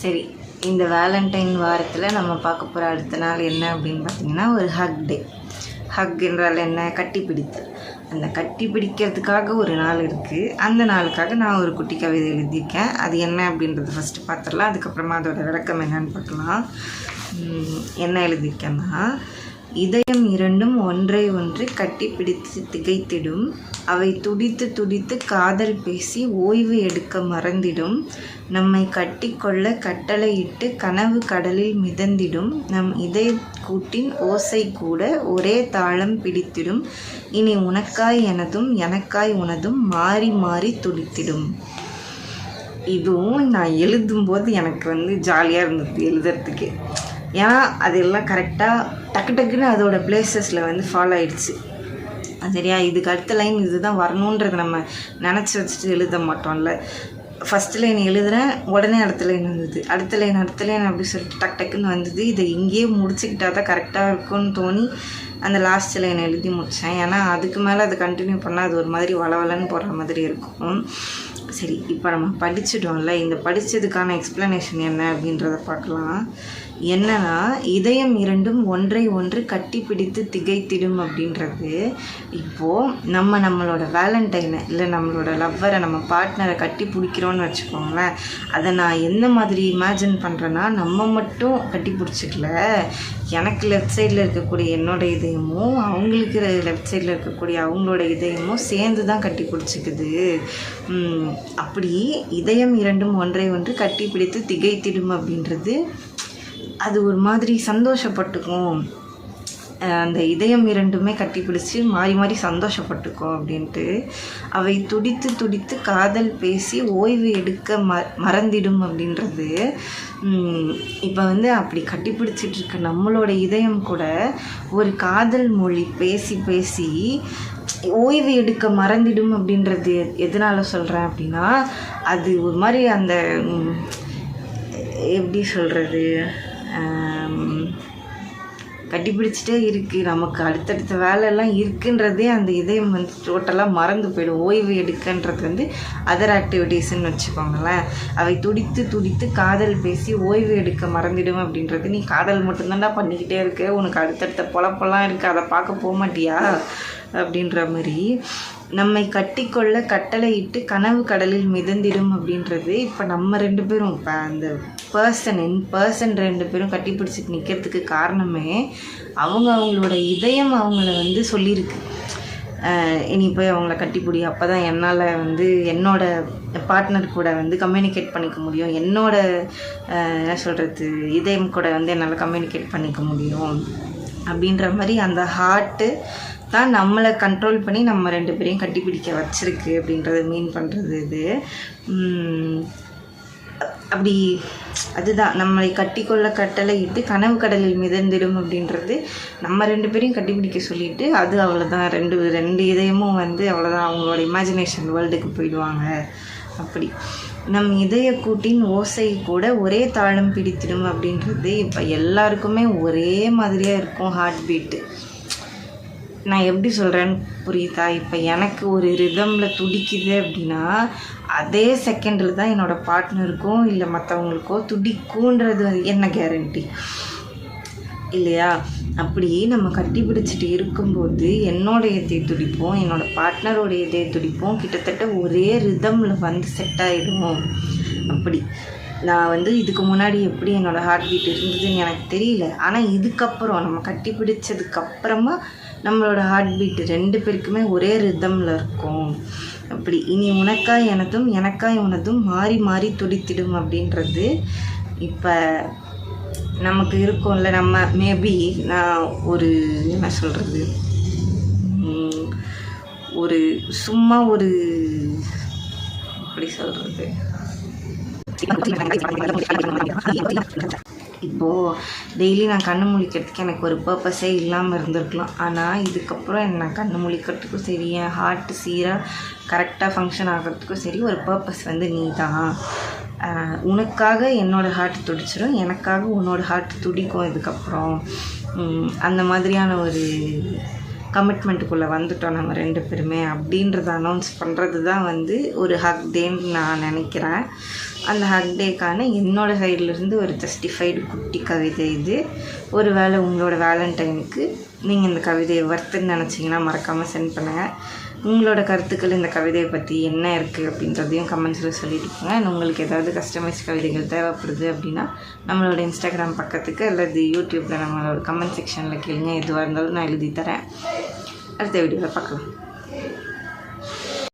சரி, இந்த வேலண்டைன் வாரத்தில் நம்ம பார்க்க போகிற அடுத்த நாள் என்ன அப்படின்னு பார்த்தீங்கன்னா ஒரு ஹக் டே. ஹக் என்றால் என்ன? கட்டி பிடித்தல். அந்த கட்டி பிடிக்கிறதுக்காக ஒரு நாள் இருக்குது. அந்த நாளுக்காக நான் ஒரு குட்டி கவிதை எழுதியிருக்கேன். அது என்ன அப்படின்றது ஃபஸ்ட்டு பார்த்துடலாம். அதுக்கப்புறமா அதோடய விளக்கம் என்னன்னு பார்க்கலாம். என்ன எழுதியிருக்கேன்னா, இதயம் இரண்டும் ஒன்றை ஒன்று கட்டி பிடித்து திகைத்திடும், அவை துடித்து துடித்து காதல் பேசி ஓய்வு எடுக்க மறந்திடும், நம்மை கட்டிக்கொள்ள கட்டளையிட்டு கனவு கடலில் மிதந்திடும், நம் இதய கூட்டின் ஓசை கூட ஒரே தாளம் பிடித்திடும், இனி உனக்காய் எனதும் எனக்காய் உனதும் மாறி மாறி துடித்திடும். இதுவும் நான் எழுதும்போது எனக்கு ஜாலியாக இருந்தது எழுதுறதுக்கு. ஏன்னா அதெல்லாம் கரெக்டாக டக்கு டக்குன்னு அதோட பிளேசஸில் ஃபாலோ ஆகிடுச்சு. சரியா? இதுக்கு அடுத்த லைன் இதுதான் வரணுன்றது நம்ம நினச்சி வச்சுட்டு எழுத மாட்டோம்ல. ஃபஸ்ட்டு லைன் எழுதுகிறேன், உடனே அடுத்த லைன் வந்தது, அடுத்த லைன் அப்படி சொல்லிட்டு டக்குன்னு வந்தது. இதை இங்கேயே முடிச்சுக்கிட்டா தான் கரெக்டாக இருக்கும்னு தோணி அந்த லாஸ்ட் லைன் எழுதி முடித்தேன். ஏன்னா அதுக்கு மேலே அதை கண்டினியூ பண்ணால் அது ஒரு மாதிரி வளவலன்னு போடுற மாதிரி இருக்கும். சரி, இப்போ நம்ம படிச்சிட்டோம்ல, இந்த படித்ததுக்கான எக்ஸ்ப்ளனேஷன் என்ன அப்படின்றத பார்க்கலாம். என்னன்னா, இதயம் இரண்டும் ஒன்றை ஒன்று கட்டி பிடித்து திகைத்திடும் அப்படின்றது, இப்போது நம்மளோட வேலண்டைனை இல்லை நம்மளோட லவ்வரை, நம்ம பார்ட்னரை கட்டி பிடிக்கிறோன்னு வச்சுக்கோங்களேன். அதை நான் எந்த மாதிரி இமேஜின் பண்ணுறேன்னா, நம்ம மட்டும் கட்டி பிடிச்சிக்கல, எனக்கு லெஃப்ட் சைடில் இருக்கக்கூடிய என்னோட இதயமும் அவங்களுக்கு லெஃப்ட் சைடில் இருக்கக்கூடிய அவங்களோட இதயமும் சேர்ந்து தான் கட்டி பிடிச்சிக்குது. அப்படி இதயம் இரண்டும் ஒன்றை ஒன்று கட்டி பிடித்து திகைத்திடும் அப்படின்றது அது ஒரு மாதிரி சந்தோஷப்பட்டுக்கும். அந்த இதயம் இரண்டுமே கட்டி பிடிச்சி மாறி மாறி சந்தோஷப்பட்டுக்கும் அப்படின்ட்டு. அவை துடித்து துடித்து காதல் பேசி ஓய்வு எடுக்க மறந்திடும் அப்படின்றது, இப்போ அப்படி கட்டி பிடிச்சிட்டு இருக்க நம்மளோட இதயம் கூட ஒரு காதல் மொழி பேசி பேசி ஓய்வு எடுக்க மறந்திடும் அப்படின்றது எதனால் சொல்கிறேன் அப்படின்னா, அது ஒரு மாதிரி அந்த எப்படி சொல்கிறது, கட்டிப்பிடிச்சிட்டே இருக்குது, நமக்கு அடுத்தடுத்த வேலையெல்லாம் இருக்குன்றதே அந்த இதயம் டோட்டலாக மறந்து போயிடும். ஓய்வு எடுக்கன்றது அதர் ஆக்டிவிட்டீஸ்ன்னு வச்சுக்கோங்களேன். அவை துடித்து துடித்து காதல் பேசி ஓய்வு எடுக்க மறந்துடும் அப்படின்றது, நீ காதல் மட்டும்தான்டா பண்ணிக்கிட்டே இருக்க, உனக்கு அடுத்தடுத்த பொழப்பெல்லாம் இருக்குது, அதை பார்க்க போக மாட்டியா அப்படின்ற மாதிரி. நம்மை கட்டிக்கொள்ள கட்டளையிட்டு கனவு கடலில் மிதந்திடும் அப்படின்றது, இப்போ நம்ம ரெண்டு பேரும், இப்போ அந்த பர்சன் ரெண்டு பேரும் கட்டி பிடிச்சிட்டு நிற்கிறதுக்கு காரணமே அவங்களோட இதயம் அவங்கள சொல்லியிருக்கு, இனி போய் அவங்கள கட்டிப்பிடி, அப்போ தான் என்னால் என்னோட பார்ட்னர் கூட கம்யூனிகேட் பண்ணிக்க முடியும், என்னோட என்ன சொல்கிறது இதயம் கூட என்னால் கம்யூனிகேட் பண்ணிக்க முடியும் அப்படின்ற மாதிரி அந்த ஹார்ட்டு தான் நம்மளை கண்ட்ரோல் பண்ணி நம்ம ரெண்டு பேரையும் கட்டிப்பிடிக்க வச்சிருக்கு அப்படின்றத மீன் பண்ணுறது இது. அப்படி அதுதான் நம்மளை கட்டிக்கொள்ள கட்டளையிட்டு கனவு கடலில் மிதந்திடும் அப்படின்றது, நம்ம ரெண்டு பேரையும் கட்டிப்பிடிக்க சொல்லிவிட்டு அது அவ்வளோதான், ரெண்டு இதயமும் அவ்வளோதான், அவங்களோட இமேஜினேஷன் வேர்ல்டுக்கு போயிடுவாங்க. அப்படி நம் இதய கூட்டின் ஓசை கூட ஒரே தாளம் பிடித்திடும் அப்படின்றது, இப்போ எல்லாருக்குமே ஒரே மாதிரியாக இருக்கும் ஹார்ட் பீட்டு. நான் எப்படி சொல்கிறேன்னு புரியுதா? இப்போ எனக்கு ஒரு ரிதமில் துடிக்குது அப்படின்னா அதே செகண்டில் தான் என்னோடய பார்ட்னருக்கும் இல்லை மற்றவங்களுக்கோ துடிக்குன்றது என்ன கேரண்டி இல்லையா? அப்படி நம்ம கட்டி பிடிச்சிட்டு இருக்கும்போது என்னோடைய இதய துடிப்போம் என்னோடய பார்ட்னரோடைய இதய துடிப்போம் கிட்டத்தட்ட ஒரே ரிதமில் செட் ஆகிடும். அப்படி நான் இதுக்கு முன்னாடி எப்படி என்னோடய ஹார்ட் பீட் இருந்ததுன்னு எனக்கு தெரியல. ஆனால் இதுக்கப்புறம் நம்ம கட்டி பிடிச்சதுக்கப்புறமா நம்மளோட ஹார்ட் பீட்டு ரெண்டு பேருக்குமே ஒரே ரிதமில் இருக்கும். அப்படி இனி உனக்காய் எனதும் எனக்காய் உனதும் மாறி மாறி துடித்திடும் அப்படின்றது இப்போ நமக்கு இருக்கும்ல. நம்ம மேபி நான் ஒரு என்ன சொல்கிறது, ஒரு சும்மா ஒரு எப்படி சொல்கிறது, இப்போது டெய்லி நான் கண்ணு முழிக்கிறதுக்கு எனக்கு ஒரு பர்பஸே இல்லாமல் இருந்திருக்கலாம். ஆனால் இதுக்கப்புறம் நான் கண்ணு முழிக்கிறதுக்கும் சரி, என் ஹார்ட்டு சீராக கரெக்டாக ஃபங்க்ஷன் ஆகிறதுக்கும் சரி ஒரு பர்பஸ் நீ தான். உனக்காக என்னோடய ஹார்ட் துடிச்சிடும், எனக்காக உன்னோட ஹார்ட் துடிக்கும் இதுக்கப்புறம். அந்த மாதிரியான ஒரு கமிட்மெண்ட்டுக்குள்ளே வந்துட்டோம் நம்ம ரெண்டு பேருமே அப்படின்றத அனௌன்ஸ் பண்ணுறது தான் ஒரு ஹக் டேன்னு நான் நினைக்கிறேன். அந்த ஹக் டேக்கான என்னோடய சைட்லேருந்து ஒரு ஜஸ்டிஃபைடு குட்டி கவிதை இது. ஒரு வேளை உங்களோட வேலண்டைனுக்கு நீங்கள் இந்த கவிதையை வர்த்துன்னு நினச்சிங்கன்னா மறக்காமல் சென்ட் பண்ணுங்கள். உங்களோட கருத்துக்கள் இந்த கவிதையை பற்றி என்ன இருக்குது அப்படின்றதையும் கமெண்ட்ஸில் சொல்லிட்டு போங்க. உங்களுக்கு ஏதாவது கஸ்டமைஸ் கவிதைகள் தேவைப்படுது அப்படின்னா நம்மளோட இன்ஸ்டாகிராம் பக்கத்துக்கு அல்லது யூடியூப்பில் நம்மளோட கமெண்ட் செக்ஷனில் கேளுங்க. எதுவாக இருந்தாலும் நான் எழுதி தரேன். அடுத்த வீடியோவில் பார்க்கலாம்.